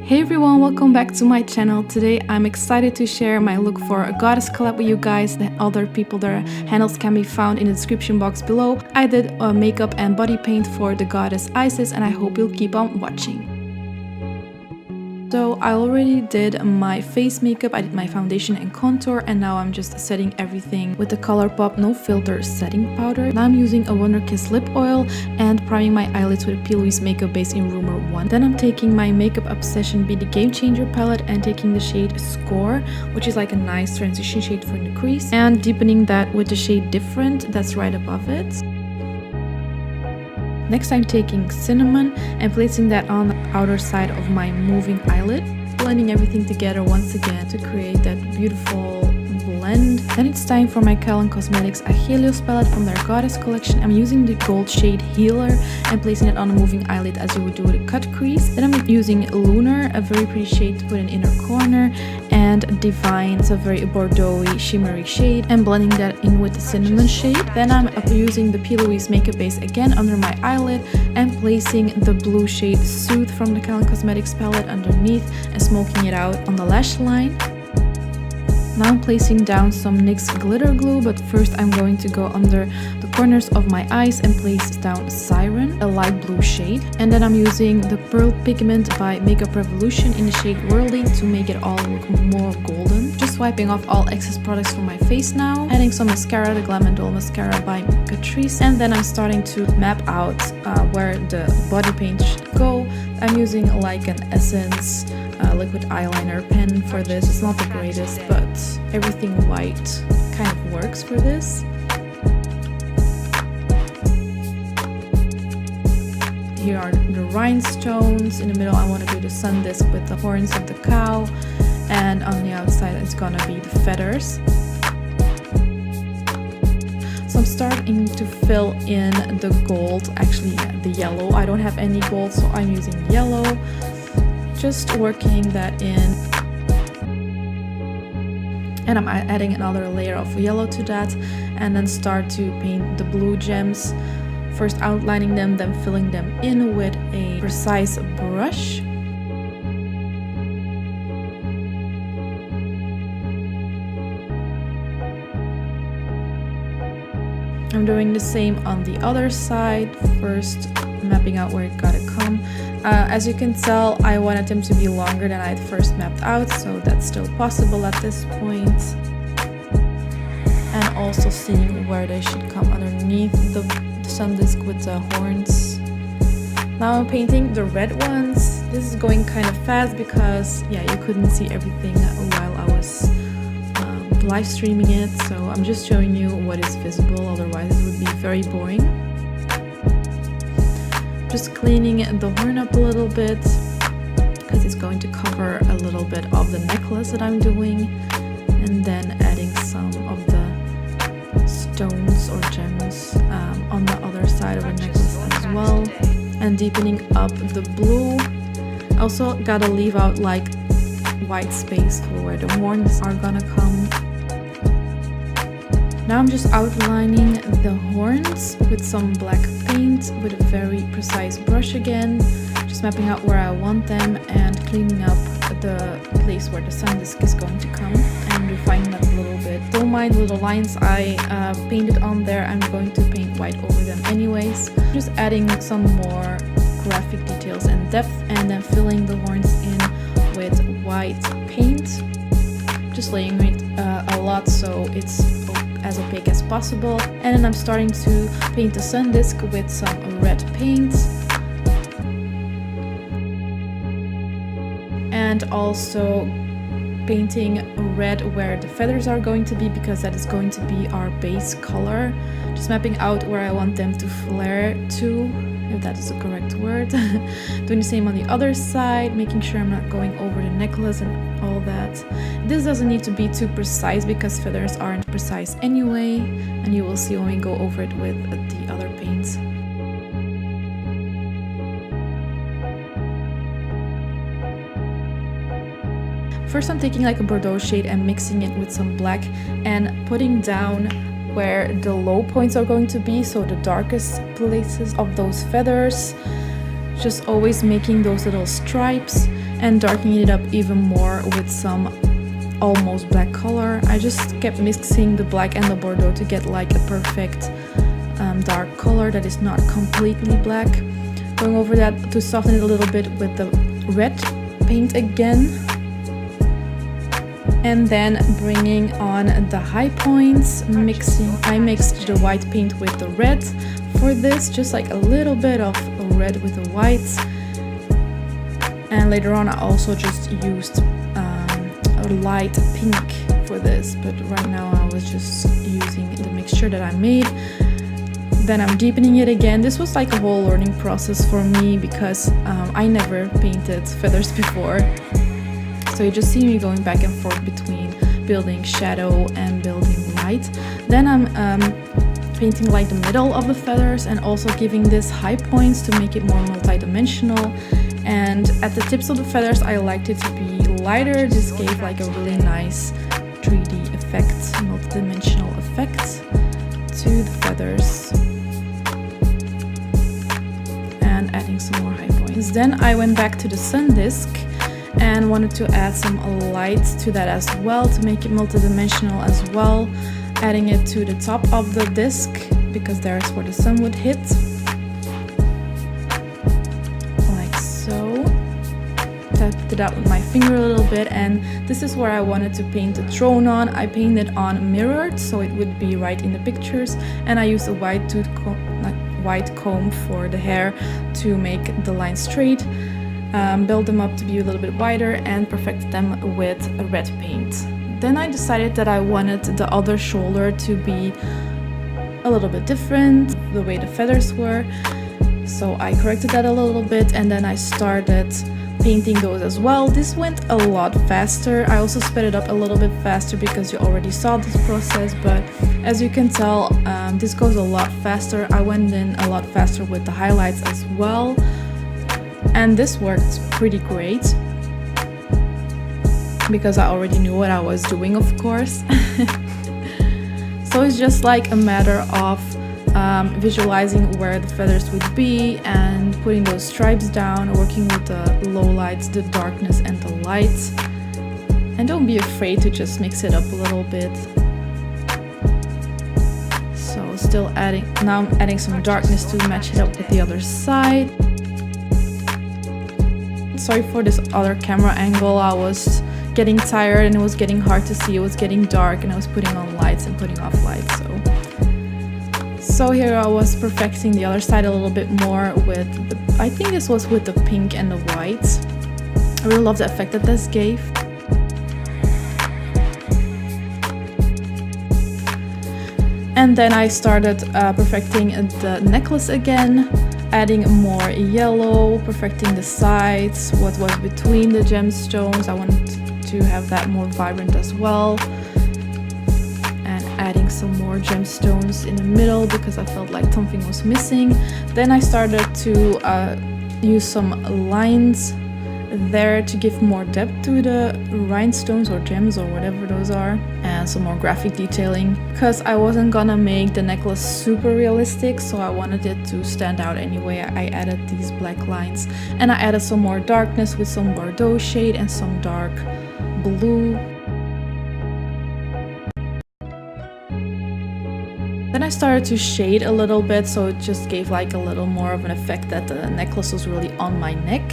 Hey everyone, welcome back to my channel. Today I'm excited to share my look for a goddess collab with you guys. The other people, their handles can be found in the description box below. I did a makeup and body paint for the goddess Isis and I hope you'll keep on watching. So I already did my face makeup, I did my foundation and contour, and now I'm just setting everything with the ColourPop No Filter setting powder. Now I'm using a Wonder Kiss lip oil and priming my eyelids with a P. Louise makeup base in Rumor 1. Then I'm taking my Makeup Obsession Be the Game Changer palette and taking the shade Score, which is like a nice transition shade for the crease, and deepening that with the shade Different that's right above it. Next I'm taking Cinnamon and placing that on the outer side of my moving eyelid, blending everything together once again to create that beautiful blend. Then it's time for my Calon Cosmetics a Helios palette from their Goddess collection. I'm using the gold shade Healer and placing it on a moving eyelid as you would do with a cut crease. Then I'm using Lunar, a very pretty shade to put in inner corner, and Divine, it's a very Bordeaux-y shimmery shade, and blending that in with the Cinnamon shade. Then I'm using the P. Louise makeup base again under my eyelid and placing the blue shade Soothe from the Calon Cosmetics palette underneath and smoking it out on the lash line. Now I'm placing down some NYX glitter glue, but first I'm going to go under the corners of my eyes and place down Siren, a light blue shade. And then I'm using the Pearl Pigment by Makeup Revolution in the shade Whirly to make it all look more golden. Just wiping off all excess products from my face now. Adding some mascara, the Glam & Dole mascara by Catrice. And then I'm starting to map out where the body paint should go. I'm using like an Essence liquid eyeliner pen for this. It's not the greatest, but everything white kind of works for this. Here are the rhinestones. In the middle I want to do the sun disc with the horns of the cow, and on the outside it's gonna be the feathers. So I'm starting to fill in the gold, actually the yellow. I don't have any gold, so I'm using yellow. Just working that in, and I'm adding another layer of yellow to that, and then start to paint the blue gems, first outlining them, then filling them in with a precise brush. I'm doing the same on the other side, first mapping out where it gotta come. As you can tell, I wanted them to be longer than I had first mapped out, so that's still possible at this point. And also seeing where they should come underneath the sun disc with the horns. Now I'm painting the red ones. This is going kind of fast because, yeah, you couldn't see everything while I was live streaming it, so I'm just showing you what is visible, otherwise it would be very boring. Just cleaning the horn up a little bit because it's going to cover a little bit of the necklace that I'm doing, and then adding some of the stones or gems on the other side of the necklace as well, and deepening up the blue. Also gotta leave out like white space for where the horns are gonna come. Now I'm just outlining the horns with some black paint with a very precise brush again, just mapping out where I want them and cleaning up the place where the sun disc is going to come and refining that a little bit. Don't mind little lines I painted on there, I'm going to paint white over them anyways. Just adding some more graphic details and depth, and then filling the horns in with white paint. Just layering it a lot so it's as opaque as possible, and then I'm starting to paint the sun disc with some red paint, and also painting red where the feathers are going to be, because that is going to be our base color. Just mapping out where I want them to flare to, if that is the correct word. Doing the same on the other side, making sure I'm not going over the necklace and all that. This doesn't need to be too precise because feathers aren't precise anyway, and you will see when we go over it with the other paints. First I'm taking like a Bordeaux shade and mixing it with some black and putting down where the low points are going to be, so the darkest places of those feathers. just always making those little stripes and darkening it up even more with some almost black color. I just kept mixing the black and the Bordeaux to get like a perfect dark color that is not completely black. Going over that to soften it a little bit with the red paint again. And then bringing on the high points, I mixed the white paint with the red for this, just like a little bit of red with the white. And later on I also just used a light pink for this, but right now I was just using the mixture that I made. Then I'm deepening it again. This was like a whole learning process for me because I never painted feathers before. So you just see me going back and forth between building shadow and building light. Then I'm painting like the middle of the feathers and also giving this high points to make it more multi-dimensional. And at the tips of the feathers I liked it to be lighter. This gave like a really nice 3D effect, multi-dimensional effect to the feathers. And adding some more high points. Then I went back to the sun disk and wanted to add some light to that as well to make it multi-dimensional as well, adding it to the top of the disc because there is where the sun would hit, like so. Tapped it out with my finger a little bit, and this is where I wanted to paint the throne on. I painted on mirrored so it would be right in the pictures, and I used a white comb for the hair to make the line straight. Build them up to be a little bit wider and perfect them with a red paint. Then I decided that I wanted the other shoulder to be a little bit different, the way the feathers were. So I corrected that a little bit and then I started painting those as well. This went a lot faster. I also sped it up a little bit faster because you already saw this process, but as you can tell, this goes a lot faster. I went in a lot faster with the highlights as well. And this worked pretty great because I already knew what I was doing, of course. So it's just like a matter of visualizing where the feathers would be and putting those stripes down, working with the low lights, the darkness and the lights. And don't be afraid to just mix it up a little bit. So still now I'm adding some darkness to match it up with the other side. Sorry for this other camera angle. I was getting tired and it was getting hard to see. It was getting dark and I was putting on lights and putting off lights. So here I was perfecting the other side a little bit more with I think this was with the pink and the white. I really love the effect that this gave. And then I started perfecting the necklace again, adding more yellow, perfecting the sides, what was between the gemstones. I wanted to have that more vibrant as well. And adding some more gemstones in the middle because I felt like something was missing. Then I started to use some lines there to give more depth to the rhinestones or gems or whatever those are, and some more graphic detailing because I wasn't gonna make the necklace super realistic, so I wanted it to stand out anyway. I added these black lines and I added some more darkness with some Bordeaux shade and some dark blue. Then I started to shade a little bit, so it just gave like a little more of an effect that the necklace was really on my neck.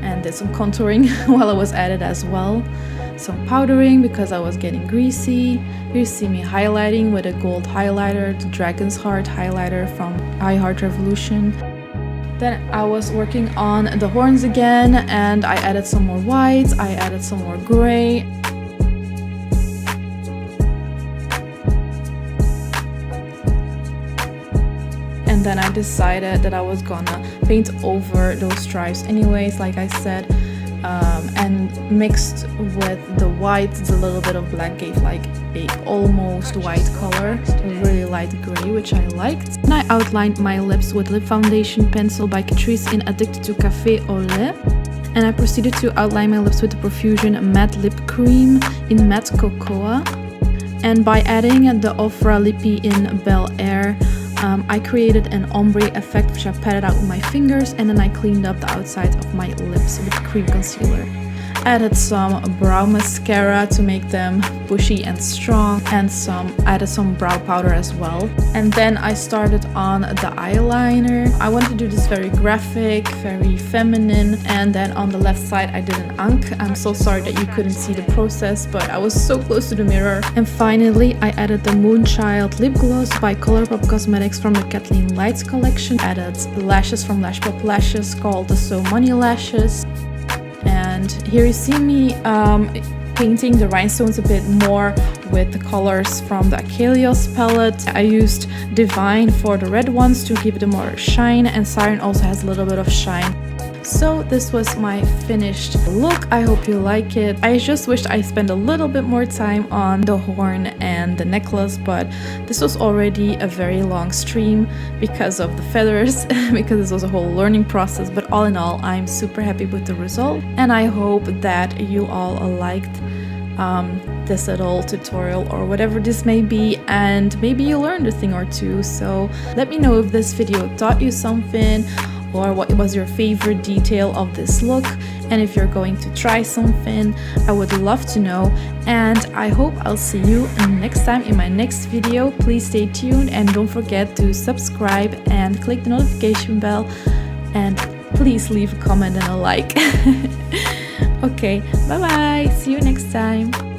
And did some contouring while I was at it as well. Some powdering because I was getting greasy. Here you see me highlighting with a gold highlighter, the Dragon's Heart highlighter from I Heart Revolution. Then I was working on the horns again and I added some more whites, I added some more gray. And then I decided that I was gonna paint over those stripes anyways, like I said, and mixed with the white, the little bit of black gave like a almost white color, a really light gray, which I liked. And I outlined my lips with lip foundation pencil by Catrice in Addicted to Café au Lait. And I proceeded to outline my lips with the Profusion Matte Lip Cream in Matte Cocoa. And by adding the Ofra Lippy in Bel Air, I created an ombre effect, which I patted out with my fingers, and then I cleaned up the outsides of my lips with cream concealer. Added some brow mascara to make them bushy and strong, and added some brow powder as well. And then I started on the eyeliner. I wanted to do this very graphic, very feminine, and then on the left side I did an unk. I'm so sorry that you couldn't see the process, but I was so close to the mirror. And finally I added the Moonchild lip gloss by Colourpop Cosmetics from the Kathleen Lights collection. Added lashes from Lashpop Lashes called the So Money Lashes. And here you see me painting the rhinestones a bit more with the colors from the Achelios palette. I used Divine for the red ones to give it more shine, and Siren also has a little bit of shine. So this was my finished look. I hope you like it. I just wished I spent a little bit more time on the horn and the necklace, but this was already a very long stream because of the feathers, because this was a whole learning process. But all in all, I'm super happy with the result, and I hope that you all liked this little tutorial or whatever this may be, and maybe you learned a thing or two. So let me know if this video taught you something, or what was your favorite detail of this look, and if you're going to try something, I would love to know. And I hope I'll see you next time in my next video. Please stay tuned and don't forget to subscribe and click the notification bell, and please leave a comment and a like. Okay, bye bye, see you next time.